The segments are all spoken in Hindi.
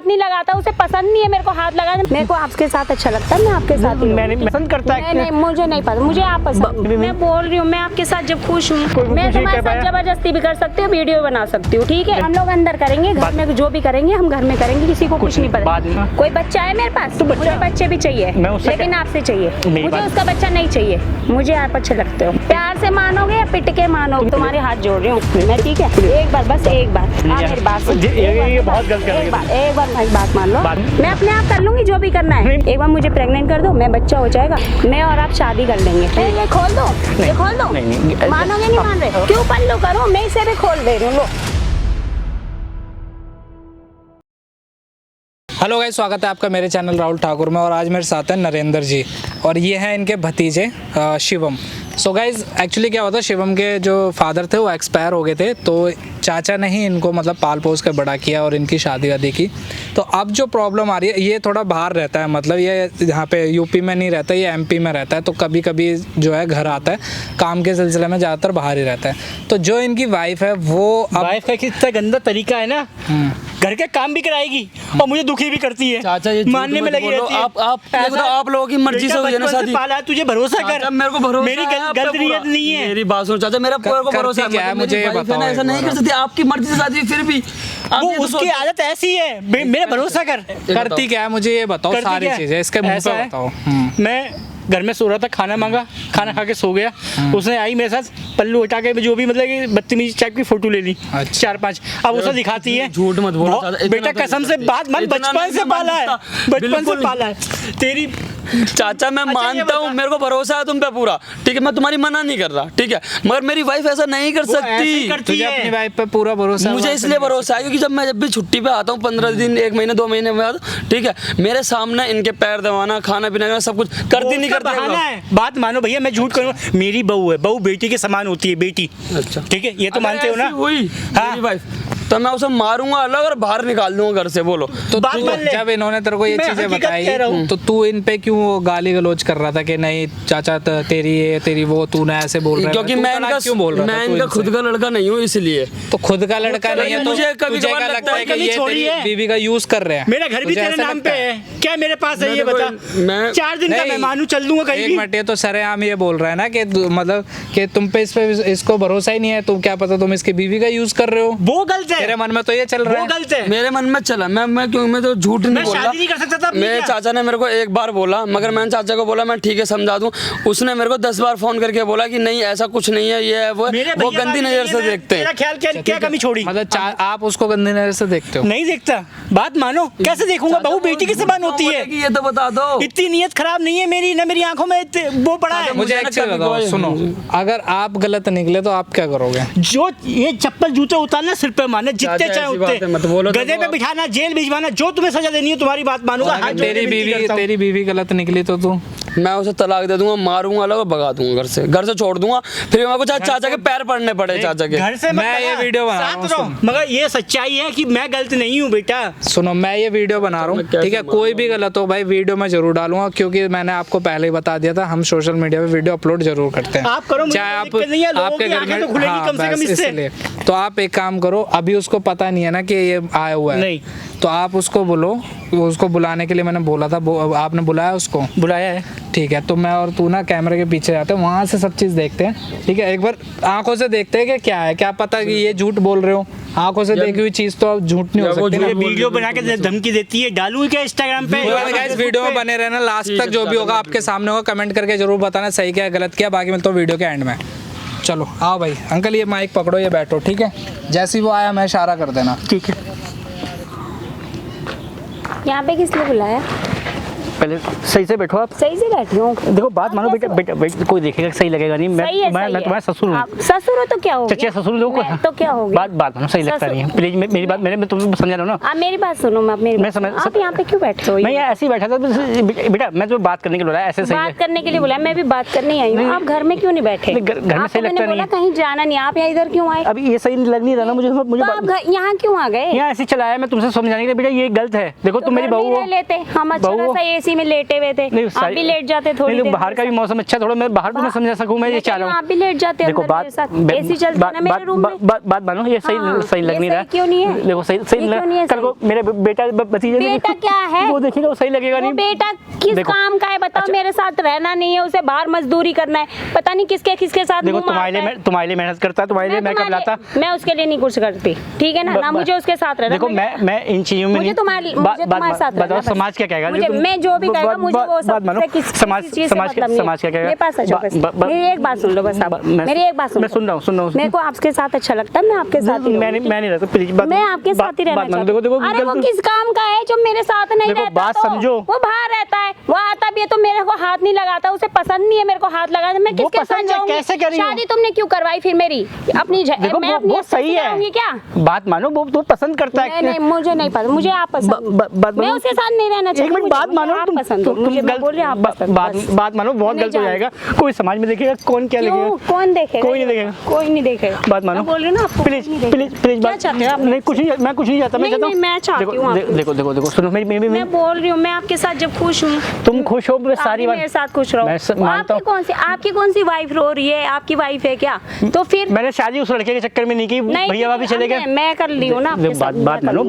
हाथ नहीं लगाता, उसे पसंद नहीं है मेरे को हाथ लगाना। मेरे को आपके साथ अच्छा लगता है, मैं आपके साथ ही मैंने पसंद करता है। नहीं, मुझे नहीं पसंद, मुझे आप पसंद। मैं बोल रही हूँ, मैं आपके साथ जब खुश हूँ, मैं तुम्हारे साथ जबरदस्ती भी कर सकती हूँ, वीडियो बना सकती हूँ, ठीक है। हम लोग अंदर करेंगे, घर में जो भी करेंगे हम घर में करेंगे, किसी को कुछ नहीं पता। कोई बच्चा है मेरे पास, मुझे बच्चे भी चाहिए, लेकिन आपसे चाहिए, मुझे उसका बच्चा नहीं चाहिए। मुझे आप अच्छे लगते हो, प्यार से मानोगे या पिट के मानोगे? तुम्हारे हाथ जोड़ रही हूँ मैं, ठीक है। एक बार, बस एक बार आप मेरी बात सुन, ये बहुत गलत कर रही है। एक बार मेरी बात मान लो, मैं अपने आप कर लूंगी जो भी करना है। एक बार मुझे प्रेग्नेंट कर दो, मैं बच्चा हो जाएगा, मैं और आप शादी कर लेंगे। ये खोल दो, ये खोल दो। मानोगे नहीं मान रहे? क्यों पल्लू करो, मैं इसे भी खोल दे रही हूँ। हेलो गाइस, स्वागत है आपका मेरे चैनल राहुल ठाकुर में। और आज मेरे साथ हैं नरेंद्र जी और ये हैं इनके भतीजे शिवम। सो गाइस, एक्चुअली क्या होता, शिवम के जो फादर थे वो एक्सपायर हो गए थे, तो चाचा ने ही इनको मतलब पाल पोस कर बड़ा किया और इनकी शादी वादी की। तो अब जो प्रॉब्लम आ रही है, ये थोड़ा बाहर रहता है, मतलब ये यहाँ पे यूपी में नहीं रहता, ये एमपी में रहता है। तो कभी कभी जो है घर आता है, काम के सिलसिले में ज़्यादातर बाहर ही रहता है। तो जो इनकी वाइफ है वो वाइफ का कितना गंदा तरीका है ना, घर के काम भी कराएगी और मुझे दुखी भी करती है। चाचा ये मानने में लगी रहती है। आप लोगों की मर्जी से हुई है ना शादी। पाला तुझे भरोसा कर, मेरे को भरोसा मेरी गलत नीयत नहीं है। मेरी बात सुनो चाचा, मेरा पूरा को भरोसा है, मुझे ये बताओ। ऐसा नहीं कर सकती, आपकी मर्जी से शादी फिर भी वो उसकी आदत ऐसी है, मेरा भरोसा कर। करती क्या है मुझे ये बताओ, सारी चीजें इसके मुंह पे बताओ। मैं घर में सो रहा था, खाना मांगा, खाना खा के सो गया। उसने आई मेरे साथ, पल्लू हटा के जो भी मतलब कि बदतमीजी टाइप की फोटो ले ली, 4-5। अब उसे दिखाती है। झूठ मत बोलो बेटा, कसम से बात मान, बचपन से पाला है, बचपन से पाला है तेरी। चाचा मैं मानता हूँ, मेरे को भरोसा है तुम पे पूरा, ठीक है। मैं तुम्हारी मना नहीं कर रहा, ठीक है, मगर मेरी वाइफ ऐसा नहीं कर सकती। तुझे अपनी वाइफ पे पूरा भरोसा? मुझे इसलिए भरोसा है क्योंकि जब भी छुट्टी पे आता हूँ 15 दिन, 1 महीने, 2 महीने बाद, ठीक है, मेरे सामने इनके पैर दबाना, खाना पीना सब कुछ करती नहीं करती है। बात मानो भैया, मैं झूठ करूँ, मेरी बहू है, बहू बेटी के समान होती है, बेटी। अच्छा ठीक है, ये तो मानते हो ना? वही मेरी वाइफ, तो मैं उसे मारूंगा अलग और बाहर निकाल दूंगा घर से। बोलो तो जब इन्होंने तेरे को ये चीजें बताई तो तू इन पे क्यों गाली गलौज कर रहा था कि नहीं चाचा तेरी ये तेरी वो, तूने ऐसे बोल रहा है? क्योंकि मैं इनका खुद का लड़का नहीं हूँ, इसलिए। तो खुद का लड़का नहीं है तो मुझे कभी क्या लगता है कि ये तेरी बीवी का यूज कर रहे हैं? मेरा घर भी तेरे नाम पे है, क्या मेरे पास है ये बता? मैं 4 दिन का मेहमान हूँ, चल दूंगा कहीं भी। 1 मिनट, ये तो सरेआम ये बोल रहा है ना कि मतलब कि तुम पे इसको भरोसा ही नहीं है, तुम क्या पता तुम इसकी बीवी का यूज कर रहे हो। वो गलत है, तेरे मन में तो ये चल रहा है। गलत है, मेरे मन में चला। मैं तो झूठ नहीं बोल रहा। शादी नहीं कर सकता था। मेरे चाचा ने मेरे को एक बार बोला, मगर मैंने चाचा को बोला मैं ठीक है समझा दूं। उसने मेरे को 10 बार फोन करके बोला कि नहीं ऐसा कुछ नहीं है, ये है वो गंदी नजर से देखते हैं। क्या कमी छोड़ी? मतलब आप उसको गंदी नजर से देखते हो? नहीं देखता, बात मानो। कैसे देखूंगा, बहू बेटी की समान होती है। ये तो बता दो। इतनी नीयत खराब नहीं है मेरी, ना मेरी आंखों में वो पड़ा है। मुझे एक चीज बताओ, सुनो, अगर आप गलत निकले तो आप क्या करोगे? जो ये चप्पल जूते उतारना, सिर पे मारना, जितने चाहे उतने, गधे पे बिठाना, जेल भिजवाना, जो तुम्हें सजा देनी है तुम्हारी बात मानूंगा। तेरी बीवी गलत निकली तो तू? मैं उसे तलाक दे दूंगा, मारूंगा अलग और भगा दूंगा घर से छोड़ दूंगा। फिर मेरे को चाचा के पैर पड़ने पड़े, चाचा के घर से। मैं ये वीडियो बना रहा हूँ, मगर ये सच्चाई है कि मैं गलत नहीं हूँ बेटा। सुनो, मैं ये वीडियो बना रहा हूँ, ठीक है, कोई भी गलत हो भाई वीडियो में जरूर डालूंगा, क्योंकि मैंने आपको पहले ही बता दिया था हम सोशल मीडिया पे वीडियो अपलोड जरूर करते हैं। आप करो, चाहे आपके घर में, हाँ, इसलिए तो आप एक काम करो, अभी उसको पता नहीं है ना कि ये आया हुआ है, नहीं तो आप उसको बोलो, उसको बुलाने के लिए मैंने बोला था, आपने बुलाया उसको? बुलाया है, ठीक है। तो मैं और तू ना कैमरे के पीछे जाते हैं, वहाँ से सब चीज़ देखते हैं, ठीक है, एक बार आंखों से देखते हैं कि क्या है, क्या पता कि ये झूठ बोल रहे हो। आंखों से देखी हुई चीज़ तो झूठ नहीं हो सकती ना। वीडियो बना के धमकी देती है, डालूं क्या इंस्टाग्राम पे? गाइस वीडियो में बने रहना, लास्ट तक जो भी होगा आपके सामने होगा, कमेंट करके जरूर बताना सही क्या गलत किया। बाकी मिलता हूँ वीडियो के एंड में। चलो आओ भाई, अंकल ये माइक पकड़ो, ये बैठो, ठीक है, जैसे ही वो आया मैं इशारा कर देना, ठीक है। यहाँ पे किस लिए बुलाया? पहले सही से बैठो आप। सही से बैठी हूँ। देखो बात मानो बेटा, बेटा कोई देखेगा सही लगेगा नहीं। मैं तुम्हारा ससुर हूँ। ससुर हो तो क्या हो? चचिया ससुर लोग तो क्या हो गया? बात मानो, सही लगता नहीं है। प्लीज मेरी बात, मैं तुम समझा लो ना। आप मेरी बात सुनो, आप यहाँ पे क्यों बैठे हो? मैं यहाँ ऐसे ही बैठा था बेटा, मैं तुम्हें बात करने के लिए बुलाया, ऐसे बात करने के लिए बुलाया, मैं भी बात करने आई हूँ। आप घर में क्यों नहीं बैठे? घर में सही लगता नहीं है। कहीं जाना नहीं, आप यहाँ इधर क्यों आए? अभी ये सही लग नहीं रहा ना मुझे। आप यहाँ क्यों आ गए? यहाँ ऐसे चलाया मैं तुमसे समझाने के लिए, बेटा ये गलत है। देखो तुम मेरी बहू हो। लेते हम अच्छा सा एसी एसी में लेटे हुए थे, आप भी लेट जाते थोड़ी देर। बाहर का भी मौसम अच्छा, थोड़ा मैं बाहर तो मैं समझा सकूं, मैं ये चाह रहा हूँ आप भी लेट जाते हैं। देखो बात एसी चलता है ना मेरे रूम में। बात मानो, ये सही लग नहीं रहा। क्यों नहीं है? देखो सही लग, कल को मेरे बेटा भतीजे बेटा क्या है वो देखेगा, वो सही लगेगा नहीं। बेटा किस काम का है बताओ? अच्छा। मेरे साथ रहना नहीं है, उसे बाहर मजदूरी करना है, पता नहीं किसके साथ। देखो तुम्हारे लिए मेहनत करता है, तुम्हारे लिए मैं कब लाता। मैं उसके लिए नहीं कुछ करती, ठीक है ना मुझे उसके साथ रहना। देखो मैं इन चीजों में मुझे तुम्हारे साथ बताओ, समाज क्या कहेगा? मैं जो भी कहेगा मुझे वो सब समाज क्या कहेगा? मेरे पास मेरी एक बात सुन लो बस आप, मेरी एक बात मैं सुन रहा हूँ। मेरे को आपके साथ अच्छा लगता है, मैं आपके साथ ही मैं नहीं रहता, प्लीज मैं आपके साथ ही रहना चाहती हूँ। अरे वो किस काम का है जो मेरे साथ नहीं रहता? बात समझो, वो बाहर रहता है, वो आता भी है तो मेरे को हाथ नहीं लगाता, उसे पसंद नहीं है मेरे को हाथ लगाना। मैं किसके साथ जाऊंगी? कैसे कर रही हो? शादी तुमने क्यों करवाई फिर मेरी? अपनी मैं अपनी वो सही है क्या? बात मानो, वो तो पसंद करता है। नहीं मुझे नहीं पसंद, मुझे आप पसंद। मैं उसके साथ नहीं रहना चाहती। एक मिनट बात मानो, आप पसंद हो मुझे, मैं बोल रही हूँ आप पसंद। बात मानो, बहुत गलत हो जाएगा। कोई समाज में देखेगा, कौन क्या लगेगा? कौन देखेगा? कोई नहीं देखेगा, कोई नहीं देखेगा। बात मानो, बोल रही ना आपको। प्लीज क्या चाहते हो आप? नहीं कुछ नहीं, मैं कुछ नहीं चाहता। मैं चाहता हूँ मैं चाहती हूँ। देखो सुनो, मैं बोल रही हूँ, मैं आपके साथ जब खुश हूँ, तुम खुश हो, सारी बात मेरे साथ खुश रहो। आपकी कौन सी वाइफ रो रही है? आपकी वाइफ है क्या? तो फिर मैंने शादी उस लड़के के चक्कर में नहीं की, भैया भाभी चले गए। मैं कर ली हूँ ना। बात मानो,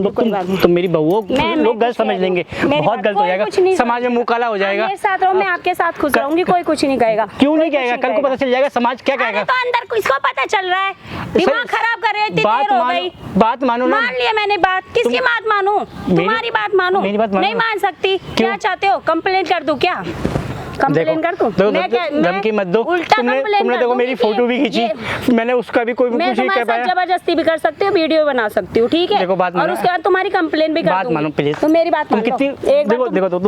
तुम मेरी बहू हो, लोग गलत समझ लेंगे, बहुत गलत हो जाएगा, समाज में मुंह काला हो जाएगा। मेरे साथ रहो, मैं आपके साथ खुश रहूंगी, कोई कुछ नहीं कहेगा। क्यों नहीं कहेगा? कल को पता चल जाएगा, समाज क्या कहेगा? तो अंदर किसको पता चल रहा है? दिमाग खराब कर रहे हो, बात मानो ना। मान लिया मैंने बात, किसकी बात मानूं? तुम्हारी बात मानूं? नहीं मान सकती। क्या चाहते हो? कंप्लेंट कर दूं क्या? कंप्लेन कर दूं? धमकी मत दो। तुमने देखो मेरी फोटो भी खींची, मैंने उसका भी कोई कुछ नहीं कह पाया। जबरदस्ती भी कर सकती हूँ, वीडियो बना सकती हूँ, ठीक है? देखो बात और उसके बाद तुम्हारी कंप्लेन भी कर दूंगी। बात मानो प्लीज, तो मेरी बात मान लो।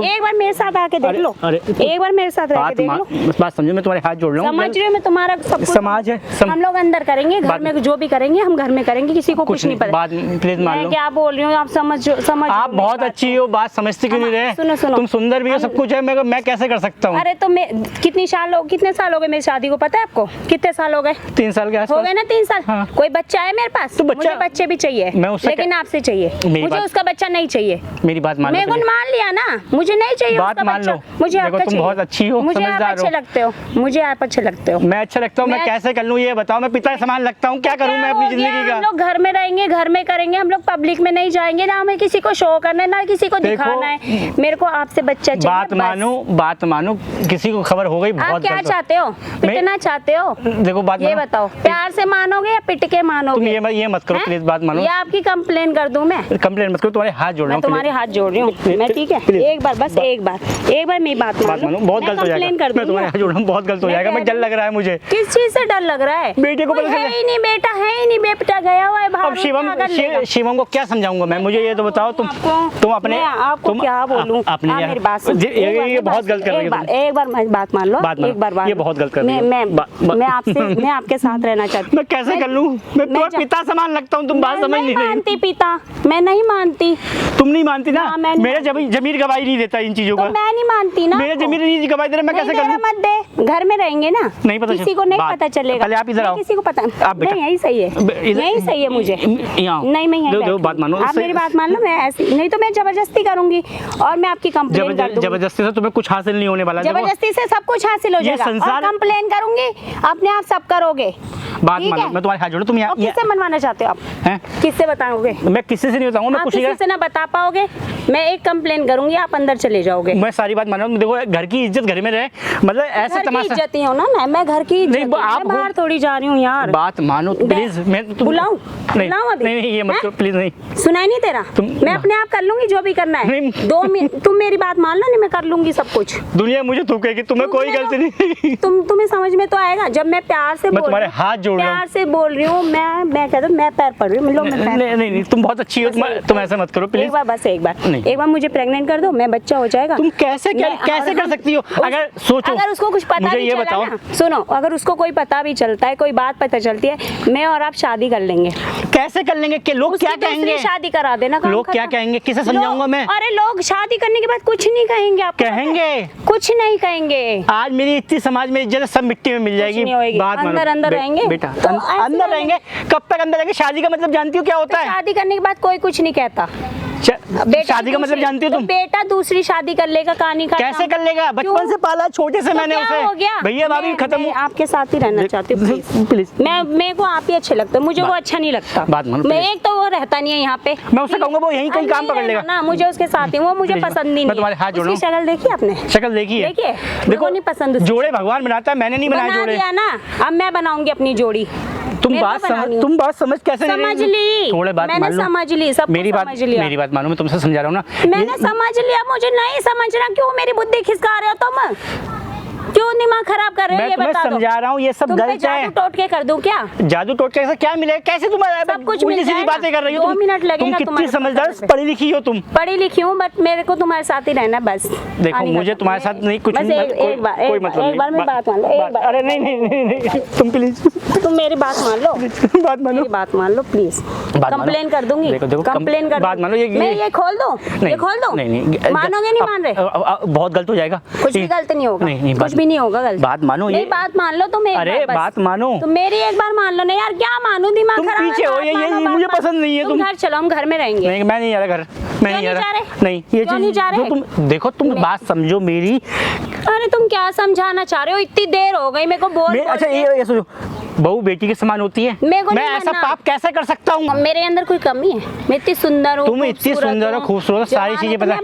एक बार मेरे साथ आके देख लो, एक बार मेरे साथ आके देख लो। बात समझो, मैं तुम्हारे हाथ जोड़ रहा हूँ। समझ रही हूँ मैं तुम्हारा सब समाज है, हम लोग अंदर करेंगे, घर में जो भी करेंगे हम घर में करेंगे, किसी को कुछ नहीं पता। प्लीज मान लो, क्या बोल रही हूँ आप समझ। आप बहुत अच्छी हो, बात समझते क्यों नहीं रहे? सुनो, तुम सुंदर भी हो, सब कुछ है, मैं कैसे कर सकता हूँ? अरे तो मैं कितने साल हो गए मेरी शादी को? पता है आपको कितने साल हो गए? 3 साल के आसपास हो गए ना। 3 साल। हाँ। कोई बच्चा है मेरे पास? तो मुझे बच्चे भी चाहिए, लेकिन आपसे चाहिए, मुझे उसका बच्चा नहीं चाहिए। मेरी बात मान लो, मेरे को मान लिया ना, मुझे नहीं चाहिए बात उसका मान बच्चा। लो, मुझे देखो तुम बहुत अच्छी हो, मुझे आप अच्छे लगते हो, मुझे आप अच्छे लगते हो। मैं अच्छा लगता हूँ, मैं कैसे कर लूँ ये बताओ? मैं पिता समान लगता हूँ, क्या करूँ मैं अपनी जिंदगी का? हम लोग घर में रहेंगे, घर में करेंगे, हम लोग पब्लिक में नहीं जाएंगे ना, हमें किसी को शो करना है ना किसी को दिखाना है। मेरे को आपसे बच्चा चाहिए। बात मानो, किसी को खबर हो गई बहुत। आप क्या चाहते हो? पिटना चाहते हो? देखो बात ये बताओ, प्यार से मानोगे या पिट के मानोगे? तुम ये मत करो प्लीज, बात मानो। ये आपकी कंप्लेन कर दूं मैं? कंप्लेन मत करो, तुम्हारे हाथ जोड़ रहा हूं। तुम्हारे हाथ जोड़ रही हूँ मैं, ठीक है? एक बार बस, एक बार मेरी बात मानो। बहुत गलत हो जाएगा, मैं तुम्हारे हाथ जोड़ रहा हूँ, बहुत गलत हो जाएगा। मैं डर लग रहा है मुझे। किस चीज से डर लग रहा है? बेटे को है ही नहीं, बेटा है ही नहीं, बेटा गया हुआ है बाहर। अब शिवम को क्या समझाऊंगा मैं? मुझे ये तो बताओ, तुम अपने, आपको क्या बोलूं? मेरी बात सुन, ये बहुत गलत कर रही हो। एक बार बात मान लो, एक बार ये बहुत गलत कर रही हो। मैं आपके साथ रहना चाहती हूँ। मैं कैसे कर लूँ? मैं तुम्हारा पिता समान लगता हूँ, तुम बात समझ नहीं रही। मानती पिता, मैं नहीं मानती। तुम नहीं मानती ना? मेरा जमीर गवाही नहीं देता इन चीजों का। मैं नहीं मानती ना। मेरा जमीर नहीं गवाही दे रहा, मैं कैसे करूँ? मत दे, घर में रहेंगे ना, नहीं पता, किसी को नहीं पता चलेगा। पहले आप इधर आओ। किसी को पता नहीं, यही सही है, यही सही है मुझे। नहीं मैं यही बात मानो, आप मेरी बात मान लो। मैं ऐसी नहीं तो मैं जबरदस्ती करूंगी और मैं आपकी कंप्लेन कर दूंगी। जबरदस्ती से तुम्हें कुछ हासिल नहीं होने वाला। जबरदस्ती से सब कुछ हासिल हो जाएगा और कंप्लेन करूंगी, अपने आप सब करोगे। बात मानो, मैं तुम्हारे हाथ जोड़ू। तुम यहाँ किससे मनवाना चाहते हो आप? हैं? किससे बताओगे? मैं किसी से नहीं बताऊंगा, मैं कुछ किसी से ना बता पाओगे। मैं एक कंप्लेन करूंगी, आप अंदर चले जाओगे। मैं सारी बात मान रहा हूँ। देखो घर की इज्जत घर में रहे, मतलब ऐसे तमाशा। इज्जत ही हो ना, मैं घर की इज्जत, मैं बाहर थोड़ी जा रही हूँ यार। बात मानो प्लीज। मैं बुलाऊं? नहीं ये मत करो प्लीज। नहीं सुनाई नहीं तेरा? मैं अपने आप कर लूंगी जो भी करना है। 2 मिनट तुम मेरी बात मान लो, नहीं मैं कर लूंगी सब कुछ। दुनिया मुझे थूकेगी, तुम्हें कोई गलती नहीं। तुम्हें समझ में तो आएगा जब मैं प्यार से तुम्हारे हाथ जोड़ रहा हूं, प्यार से बोल रही हूँ। मैं कहता हूँ मैं पैर पड़ रही हूँ। नहीं तुम बहुत अच्छी हो, तुम ऐसा मत करो प्लीज। एक बार मुझे प्रेग्नेंट कर दो, मैं बच्चा हो जाएगा। तुम कैसे कर सकती हो? अगर सोचो, अगर उसको कुछ पता मुझे भी ये चला बताओ ना, सुनो, अगर उसको कोई पता भी चलता है, कोई बात पता चलती है, मैं और आप शादी कर लेंगे। कैसे कर लेंगे? कि लोग क्या कहेंगे? शादी करा देना। लोग क्या कहेंगे? किसे समझाऊंगा मैं? अरे लोग शादी करने के बाद कुछ नहीं कहेंगे। आप कहेंगे? कुछ नहीं कहेंगे। आज मेरी इतनी समाज में इज्जत सब मिट्टी में मिल जाएगी। बात अंदर रहेंगे बेटा, अंदर रहेंगे। कब तक अंदर रहेंगे? शादी का मतलब जानती हो क्या होता है? शादी करने के बाद कोई कुछ नहीं कहता। शादी का मतलब जानती हो तुम? बेटा दूसरी शादी कर लेगा, कहानी का कैसे कर लेगा? बचपन से पाला, छोटे से मैंने उसे। हो गया भैया भाभी खत्म। मैं आपके साथ ही रहना चाहती हूँ प्लीज। मेरे को आप ही अच्छे लगते हैं, मुझे वो अच्छा नहीं लगता। बात मानो मैं एक तो वो रहता नहीं है यहाँ पे, मैं उससे कहूँगा वो यहीं कहीं काम पकड़ लेगा ना, मुझे उसके साथ ही वो मुझे पसंद नहीं। मैं तुम्हारे हाथ जोड़ रहा हूँ। शक्ल देखी आपने? शक्ल देखी है? देखिए देखो नहीं पसंद। जोड़े भगवान बनाता है, मैंने नहीं बनाए जोड़े। दिया ना, अब मैं बनाऊंगी अपनी जोड़ी। तुम बात समझ कैसे समझ ली? थोड़े बात मैंने मान लो। समझ ली, सब मेरी बात मानो, मैं तुमसे समझा रहा हूँ ना। मैंने समझ लिया, मुझे नहीं समझना, क्यों मेरी बुद्धि खिसका रहे हो तुम? क्यों दिमाग खराब कर रहे हो? ये बता दो। समझा रहा हूँ, ये सब गलत है। जादू टोट के कर दूं क्या? जादू टोट के क्या मिलेगा? कैसे तुम सब कुछ मिल सीधी बातें कर रही हो? 2 मिनट लगेगा। तुम कितनी समझदार पढ़ी लिखी हो तुम? पढ़ी लिखी हूँ, बट मेरे को तुम्हारे साथ ही रहना बस। देखो मुझे तुम्हारे साथ नहीं, कुछ नहीं, एक बार मेरी बात मान लो। अरे नहीं तुम प्लीज, तुम मेरी बात मान लो। बात मानो, मेरी बात मान लो प्लीज। कंप्लेन कर दूंगी। देखो कंप्लेन कर, बात मानो। मैं ये खोल दूं? ये खोल दूं? नहीं मानोगे? नहीं मान रहे? बहुत गलत हो जाएगा। कुछ भी गलत नहीं होगा। नहीं कुछ भी नहीं होगा गलत। बात मानो, ये बात मान लो तुम। अरे बात मानो, तुम मेरी एक बार मान लो ना यार। क्या मानू? दिमाग तुम खराब है। पीछे हो, ये मुझे पसंद नहीं है। तुम घर चलो, हम घर में रहेंगे। नहीं मैं नहीं आ रहा घर, मैं नहीं आ रहा। नहीं ये क्यों नहीं जा रहे? तुम देखो, तुम बात समझो मेरी। अरे तुम क्या समझाना चाह रहे हो? इतनी देर हो गई मेरे को बोल। अच्छा ये सोचो, बहू बेटी के समान होती है। मैं ऐसा पाप कैसे कर सकता हूँ? मेरे अंदर कोई कमी है? मैं इतनी सुंदर हूँ, तुम इतनी सुंदर हो, खूबसूरत, सारी चीजें पता।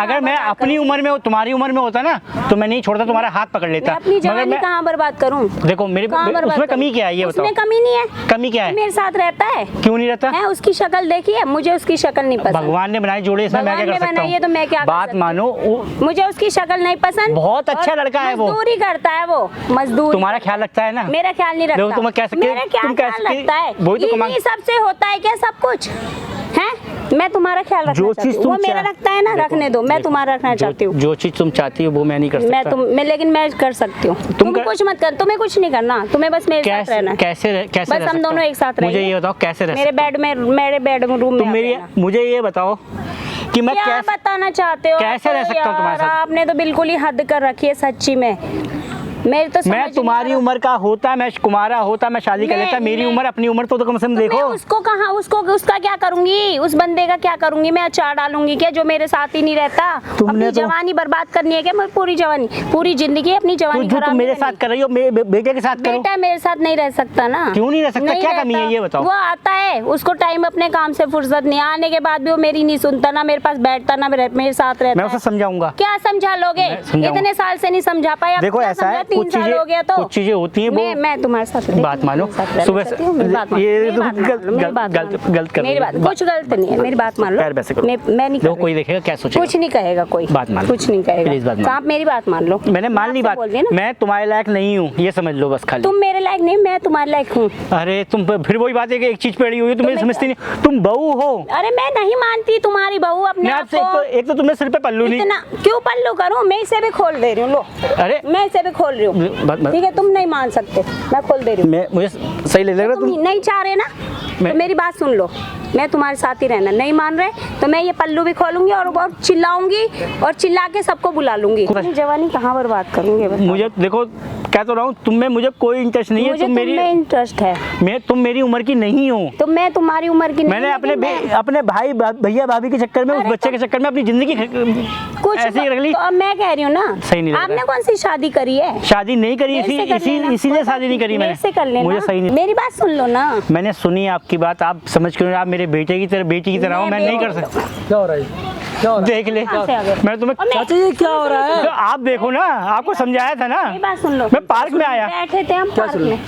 अगर मैं अपनी उम्र में, तुम्हारी उम्र में होता ना, तो मैं नहीं छोड़ता, तुम्हारा हाथ पकड़ लेता। अपनी जवानी कहाँ बर्बाद करूँ? देखो मेरे उसमें कमी क्या है ये बताओ? उसमें कमी नहीं है। कमी क्या है? मेरे साथ रहता है। क्यों नहीं रहता है? उसकी शक्ल देखी है? मुझे उसकी शक्ल नहीं पसंद। भगवान ने बनाए जोड़े, इसमें मैं क्या कर सकता हूँ? तो मैं क्या? बात मानो, मुझे उसकी शक्ल नहीं पसंद। बहुत अच्छा लड़का है वो, मजदूरी करता है वो, मजदूर। तुम्हारा ख्याल रखता है ना? मेरा ख्याल नहीं रखता। तुम कैसे क्या ख्याल लगता है? ये सबसे होता है क्या सब कुछ? है? मैं तुम्हारा ख्याल रखना जो चीज वो मेरा रखता है ना, रखने दो। मैं तुम्हारा रखना चाहती हूँ। जो चीज तुम चाहती हो वो मैं नहीं कर सकता। लेकिन मैं कर सकती हूँ। तुम कुछ मत कर, तुम्हें कुछ नहीं करना, तुम्हें बस मेरे साथ रहना है। कैसे बस हम दोनों एक साथ रहेंगे। मुझे ये बताओ कैसे रह मेरे बेडरूम में मेरी मुझे ये बताओ कि मैं क्या बताना चाहते हो? कैसे रह सकता हूँ तुम्हारे साथ? आपने तो बिल्कुल ही हद कर रखी है सच्ची में। मेरे तो मैं तुम्हारी उम्र का होता, मैं कुमारा होता, मैं शादी कर लेता। मेरी उम्र, अपनी उम्र तो कम से कम देखो। उसको कहाँ, उसका क्या करूंगी? उस बंदे का क्या करूंगी? मैं अचार डालूंगी क्या जो मेरे साथ ही नहीं रहता? अपनी जवानी बर्बाद करनी है क्या? मैं पूरी जवानी, पूरी जिंदगी अपनी जवानी खराब। तुम मेरे साथ कर रही हो, बेटे के साथ करो। बेटा मेरे साथ नहीं रह सकता ना। क्यों नहीं रह सकता? क्या कमी है ये बताओ? वो आता है, उसको टाइम अपने काम से फुर्सत नहीं, आने के बाद भी वो मेरी नहीं सुनता, ना मेरे पास बैठता, ना मेरे साथ रहता। मैं उसे समझाऊंगा। क्या समझा लोगे? इतने साल से नहीं समझा पाया। देखो ऐसा है, 3 साल हो गया। कुछ चीजें होती हैं वो। मैं तुम्हारे साथ बात मानो। सुबह से ये गलत कर, मेरी बात कुछ गलत नहीं है। मेरी बात मान लो। मैं नहीं, देखो कोई देखेगा क्या सोचेगा? कुछ नहीं कहेगा कोई। बात मान लो, कुछ नहीं कहेगा। प्लीज बात मान। आप मेरी बात मान लो। मैंने मान ली बात। मैं तुम्हारे लायक नहीं हूँ, ये समझ लो बस खाली। तुम मेरे लायक नहीं, मैं तुम्हारे लायक हूँ। अरे तुम फिर वही बात है कि एक चीज पे अड़ी हुई है, तुम समझती नहीं। तुम बहू हो। अरे मैं नहीं मानती तुम्हारी बहू अपने आप को। एक तो तुमने सिर पे पल्लू नहीं। क्यों पल्लू करूँ? मैं इसे भी खोल दे रही हूँ। लो, अरे मैं इसे भी खोल रही हूँ। ठीक है, तुम नहीं मान सकते, मैं खोल दे रही हूँ। मुझे सही लग रहा है। तुम नहीं चाह रहे ना, तो मेरी बात सुन लो। मैं तुम्हारे साथ ही रहना नहीं मान रहे, तो मैं ये पल्लू भी खोलूंगी और चिल्लाऊंगी और चिल्ला के सबको बुला लूंगी। अपनी जवानी कहाँ बर्बाद करूंगी? मुझे देखो, क्या तो रहा हूँ, तुम में मुझे कोई इंटरेस्ट नहीं है। तुम मेरी इंटरेस्ट है। तुम मेरी उम्र की नहीं हो। तो मैं तुम्हारी उम्र की नहीं। मैंने अपने भाई भैया भाभी के चक्कर में, उस बच्चे के चक्कर में अपनी जिंदगी कुछ ऐसे ही रख ली। तो अब मैं कह रही हूँ ना, सही नहीं। आपने कौन सी शादी करी है? शादी नहीं करी, इसीलिए शादी नहीं करी मैंने। कर लेना। मुझे सही नहीं। मेरी बात सुन लो ना। मैंने सुनी आपकी बात, आप समझ क्यों? आप मेरे बेटे की तरह, बेटी की तरह हो। मैं नहीं कर सकता। क्या हो रहा है? देख ले, मैं तुम्हें। चाचा ये क्या हो रहा है? आप देखो ना, आपको समझाया था ना। बात सुन लो। मैं पार्क में आया, बैठे थे हम पार्क में।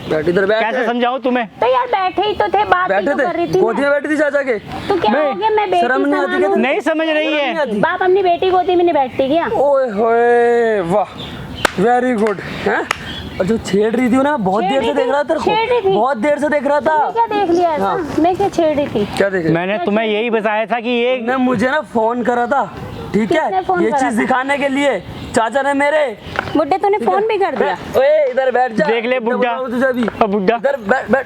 बैठ इधर बैठ। कैसे समझाऊं तुम्हें? तो यार बैठे ही तो थे, बात ही तो कर रही थी। गोदी में बैठी थी चाचा के। तो क्या हो गया? मैं बेटी शर्म नहीं आती क्या? नहीं समझ रही है। बाप अपनी बेटी गोदी में नहीं बैठती क्या? ओए होए, वाह, वेरी गुड। हैं? और जो छेड़ रही थी ना, बहुत देर से देख रहा था तेरे को, बहुत देर से देख रहा था। क्या देख लिया ऐसा? मैं क्या छेड़ रही थी? क्या देख? मैंने तुम्हें यही बताया था कि ये ने मुझे ना फोन करा था, ठीक है, ये चीज दिखाने के लिए चाचा ने मेरे। बुड्ढे तूने फोन भी कर दिया? ओए इधर बैठ जा। देख ले बुड्ढा, तुझे भी बुड्ढा इधर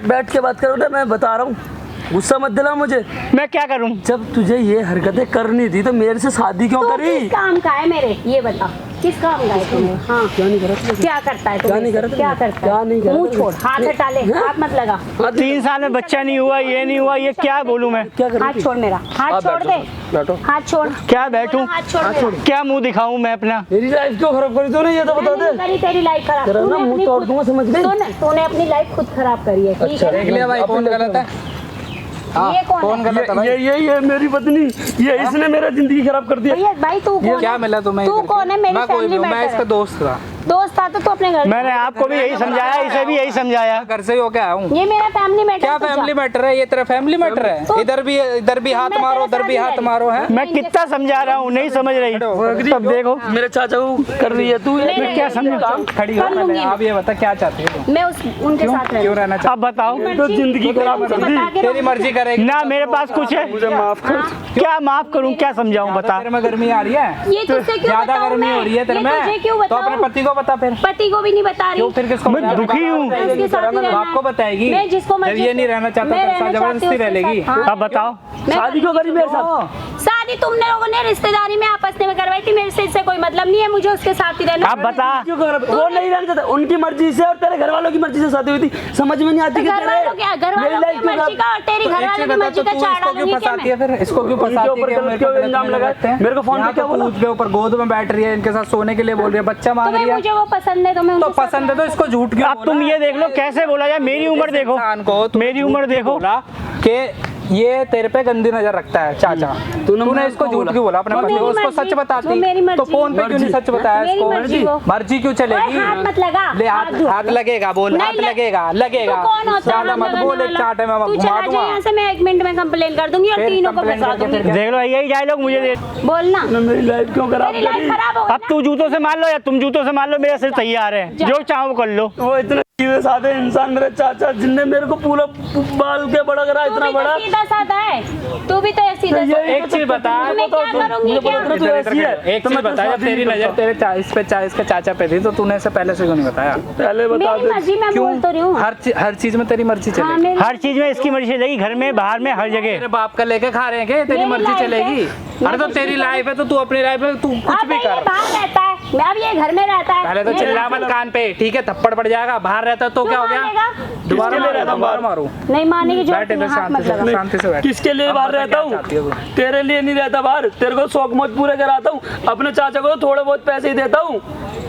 बैठ के बात करो ना, मैं बता रहा हूँ। गुस्सा मत दिला मुझे। मैं क्या करूं? जब तुझे ये हरकतें करनी थी तो मेरे से शादी क्यों करी? किस काम का है मेरे, ये बता। किस काम गए तुम्हें? हाँ क्या नहीं करता? क्या करता है? क्या नहीं करता? क्या करता है? मुंह छोड़, हाथ हटा ले, हाथ मत लगा। 3 साल में बच्चा नहीं हुआ, ये नहीं हुआ, ये क्या बोलूं मैं? हाथ छोड़ मेरा, हाथ छोड़ दे, हाथ छोड़। क्या बैठूं? हाथ छोड़ मेरा। क्या मुंह दिखाऊं मैं अपना? मेरी लाइफ क्यों खराब करी तूने, ये तो बता दे। करी तेरी लाइफ खराब, मुंह तोड़ दूंगा, समझ गई? तूने अपनी लाइफ खुद खराब करी है, ठीक है? देख लिया भाई कौन गलत है? ये कौन है? ये मेरी पत्नी, ये इसने मेरा जिंदगी खराब कर दिया। भैया भाई तू कौन क्या है? मिला तुम्हें? तू कौन है? मेरी मैं कोई फैमिली नहीं हूँ, मैं मैटर इसका है। दोस्त था। दोस्त था तो तू अपने घर। मैंने आपको भी यही समझाया, इसे भी यही समझाया। घर से ही होके आया हूँ। ये मेरा फैमिली मैटर। क्या फैमिली मैटर है? ये तेरा फैमिली मैटर है? इधर भी हाथ मारो, उधर भी हाथ मारो है। मैं कितना समझा रहा हूँ, नहीं समझ रही। तब देखो मेरे चाचा को कर रही है तू। मैं क्या समझा? खड़ी हो पहले, आप ये बता क्या चाहती हो? मैं उनके साथ क्यों रहना अब बताओ। तो जिंदगी खराब कर दी। तेरी मर्जी करेगी ना मेरे पास कुछ है, मुझे माफ कर। क्या माफ करूं, क्या समझाऊं, बता। तेरे में गर्मी आ रही है? ये तुझसे क्यों ज्यादा बताऊं गर्मी मैं? हो रही है तेरे ये में, तुझे क्यों तो बताऊं? अपने पति को बता फिर। पति को भी नहीं बता रही। क्यों फिर किसको मैं बता? दुखी हूँ। मैं उसके साथ ही रहना है। आपको बताएगी मैं जिसको जब मर्जी ये नहीं रहना चाहता मैं तेरे साथ रहना जबरदस्ती चाहती रह हूँ लेगी। उसके साथ। हाँ। अब बताओ। मैं शादी क्यों करी मेरे साथ? शादी तुमने लोगों ने रिश्तेदारी में आपस में करवाई थी, मेरे से इससे कोई मतलब नहीं है, मुझे उसके साथ ही रहना। अब बता। क्यों कर? वो नहीं रहना चाहता, उनकी मर्जी से और तेरे घर वालों की मर्जी से शादी हुई थी। समझ में नहीं आती कि घर वालों क्या, घर वालों की मर्जी का और तेरी घर वालों की मर्जी का चाड़ा दूंगी क्या मैं? फिर इसको क्यों फंसाती है? क्यों इल्जाम लगाते हैं? मेरे को फोन पे क्या बोला? के ऊपर गोद में बैठ रही है, इनके साथ सोने के लिए बोल रही है, बच्चा मांग रही तुम्हें है। मुझे वो पसंद है, तुम्हें तो उनके साथ पसंद है तो इसको झूठ क्यों अब तुम ये देख लो कैसे बोला जाए। मेरी उम्र देखो, इंसान को मेरी उम्र देखो। बोला कि ये तेरे पे गंदी नजर रखता है चाचा, तूने इसको झूठ क्यों बोला? अपने वो पति को मेरी उसको मर्जी, सच बताती वो मेरी मर्जी। तो फोन पे क्यों नहीं सच बताया मेरी इसको? मर्जी वो। मर्जी क्यों चलेगी? ओए, हाथ मत लगा। ले हाथ लगेगा, बोल नहीं, हाथ ले- लगेगा लगेगा। तू कौन होता है ज्यादा हाथ मत लगाने बोल, एक वाला? चाटे में तू घुमा चला जा दूंगा। यहाँ से, मैं 1 मिनट में कंप्लेन कर दूंगी और फिर तीनों को complain फंसा करके दूंगी। फिर देख लो यही डायलॉग मुझे दे। बोलना मेरी लाइफ क्यों खराब मेरी लाइफ करी? खराब हो गई अब तू जूतों से मार लो या तुम जूतों से मार लो, मेरे से तैयार है, जो चाहो वो कर लो। वो इतने सीधे साधे इंसान, मेरे चाचा जिनने मेरे को पूरा बाल के बड़ा करा, तू इतना भी तो बड़ा। सीधा साधा है, तू भी तो सीधा ये साधा। एक चीज बता, मैं क्या करूंगी क्या? तो तू ऐसी है। एक तो चीज मैं तो बता, जब शादी तेरी नहीं नजर करता। तेरे इसके चाचा पे थी तो तूने इसे पहले से क्यों नहीं बताया? पहले बता मेरी दे। मर्जी, मैं बोल तो रही हूँ। हर चीज में तेरी मर्जी हाँ, चलेगी। मेरी- हर चीज में इसकी मर्जी चलेगी, घर में बाहर में हर जगह। तेरे बाप का लेके खा रहे हैं क्या? तेरी मेरी मर्जी लाइफ है। चलेगी? अरे तो मैं तेरी कुछ लाइफ है तो तू अपनी लाइफ में तू कुछ अब भी ये कर। बाहर रहता है, मैं अब ये घर में रहता है। पहले तो मैं- चिल्ला मत कान पे, ठीक है? थप्पड़ पड़ जाएगा। बाहर रहता तो क्या हो गया? मानेगा? दोबारा किसके लिए रहता हूँ बाहर? मारू। नहीं मानेगी जो बैठ इधर हाथ मत लगा। शांति से बैठ। किसके लिए अब बाहर बता रहता क्या चाहती है हूँ? तू? तेरे लिए नहीं रहता बाहर, तेरे को शौक मौज पूरे कराता हूँ। अपने चाचा को तो थोड़े बहुत पैसे ही देता हूँ,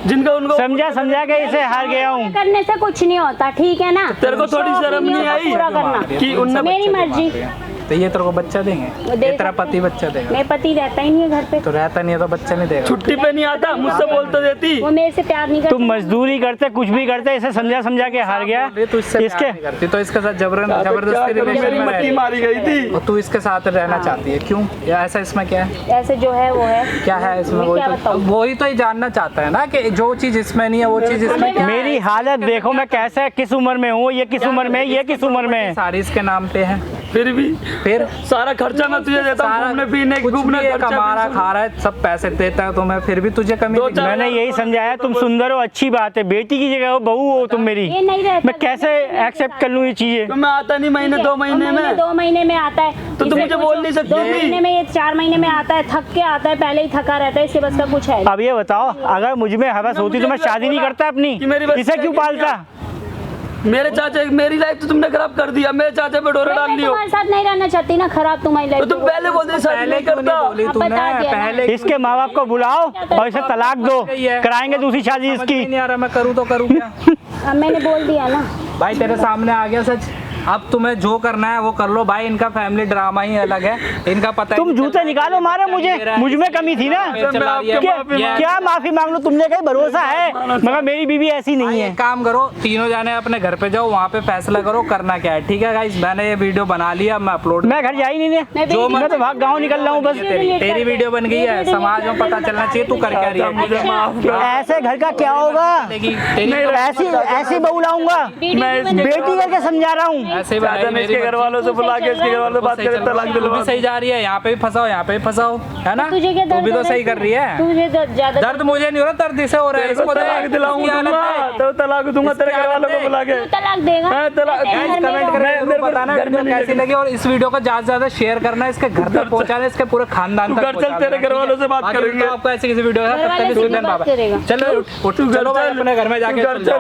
जिनका उनको समझा के इसे हार गया हूँ। करने से कुछ नहीं होता, ठीक है ना? तेरे को थोड़ी शौक शर्म नहीं आई पूरा करना कि उनने मेरी मर्जी। तो ये तेरे को बच्चा देंगे? दे ये तेरा सकते पति बच्चा देगा? मेरा पति रहता ही नहीं है घर पे, तो रहता नहीं है तो बच्चा नहीं देगा? छुट्टी पे नहीं आता, मुझसे बोल तो देती। वो मेरे से प्यार नहीं करता। तुम मजदूरी करते, कुछ भी करते, इसे समझा के हार गया। तू इससे प्यार इसके नहीं करती तो इसके साथ जबरदस्ती मेरी रिलेशन में मट्टी रह मारी गई थी। और तू इसके साथ रहना चाहती है, क्यों? या ऐसा इसमें क्या है? ऐसे जो है वो है। क्या है इसमें? मैं क्या बताऊं? वही तो ये जानना चाहता है ना कि जो चीज इसमें नहीं है वो चीज इसमें क्या है? मेरी हालत देखो, मैं कैसे किस उम्र में हूँ, ये किस उम्र में है, ये किस उम्र में है। सारी इसके नाम पे है। फिर सारा खर्चा मैं तुझे देता हूँ, घूमने पीने कुछ घूमने भी ये खर्चा कमा रहा भी खा रहा है, सब पैसे देता है तुम्हें, फिर भी तुझे कमी दो दिख चार- रही है। मैंने यही समझाया, तुम सुंदर हो, अच्छी बात है, बेटी की जगह हो, बहू हो तुम मेरी। ये नहीं रहता। मैं कैसे एक्सेप्ट कर लूँ ये चीजें? तो मैं आता नहीं महीने 2 महीने में। 2 महीने में आता है तो तुम मुझे बोल नहीं सकती 2 थी। महीने में, ये 4 महीने में आता है, थक के आता है, पहले ही थका रहता है, इससे बस का कुछ है। अब ये बताओ, अगर मुझ में हवस होती तो मैं शादी नहीं करता अपनी, कि मेरी बच्ची इसे क्यों है, पालता? मेरे चाचा, मेरी लाइफ तो तुमने खराब कर दिया, मेरे चाचा पे डोरा डाल मैं लियो। तुम्हारे साथ नहीं रहना चाहती ना, खराब तुम्हारी तो लाइफ। तुम पहले बोलते शादी पहले नहीं क्यों नहीं करता। बोली अब तूने? बता दिया ना। पहले इसके माँ बाप को बुलाओ और इसे तलाक दो, कराएंगे दूसरी शादी समझ में इसकी। नहीं आ रहा मैं करूँ तो करूँ क्या? अब मैंने बोल दिया ना। भाई तेरे सामने आ गया सच, अब तुम्हें जो करना है वो कर लो भाई। इनका फैमिली ड्रामा ही अलग है, इनका पता तुम जूते निकालो, मारो मुझे, मुझ में कमी थी ना। क्या माफी मांग लो, तुमने कहीं भरोसा है, मगर मेरी बीवी ऐसी नहीं है। एक काम करो, तीनों जाने अपने घर पे जाओ, वहाँ पे फैसला करो करना क्या है, ठीक है गाइस? मैंने ये वीडियो बना लिया, मैं अपलोड मैं घर जा ही नहीं मैं जो भी- मैं तो भाग गाँव निकल रहा हूँ बस। तेरी वीडियो बन गई है, समाज में पता चलना चाहिए तू कर क्या रही है। ऐसे घर का क्या होगा? तेरी ऐसी ऐसी बहू लाऊंगा, बेटी करके समझा रहा हूँ। ऐसे ही बनाई चाचा ने मेरी इसके घर वालों से बुला के इसके घर वालों से बात करे तलाक तू भी दिलवा। सही जा रही है, यहाँ पे भी फंसाओ, यहाँ पे भी फंसाओ, है ना? तुझे क्या तू भी दर्द तो हो रहा सही है? कर रही है। तुझे ज्यादा दर्द मुझे नहीं हो रहा, दर्द इसे हो रहा है। तेरे को इसको तलाक दिलाऊंगा तो तलाक दूंगा तेरे घर वालों को बुला के। तू तलाक देगा? मैं तलाक- तेरे घर में कमेंट रहो। करके मेरे को बताना घर में वीडियो नहीं कैसी लगी, और इस वीडियो को ज्यादा से ज्यादा शेयर करना, इसके घर तक पहुंचाना, इसके पूरे खानदान तू तक घर चल, तेरे घर वालों से बात करेंगे। आपको ऐसी किसी वीडियो है, घर तब वाले तक से सुन बात बाबा। करेगा। चलो उठ, चलो भाई, अपने घर में जाके घर सुन लो। चल।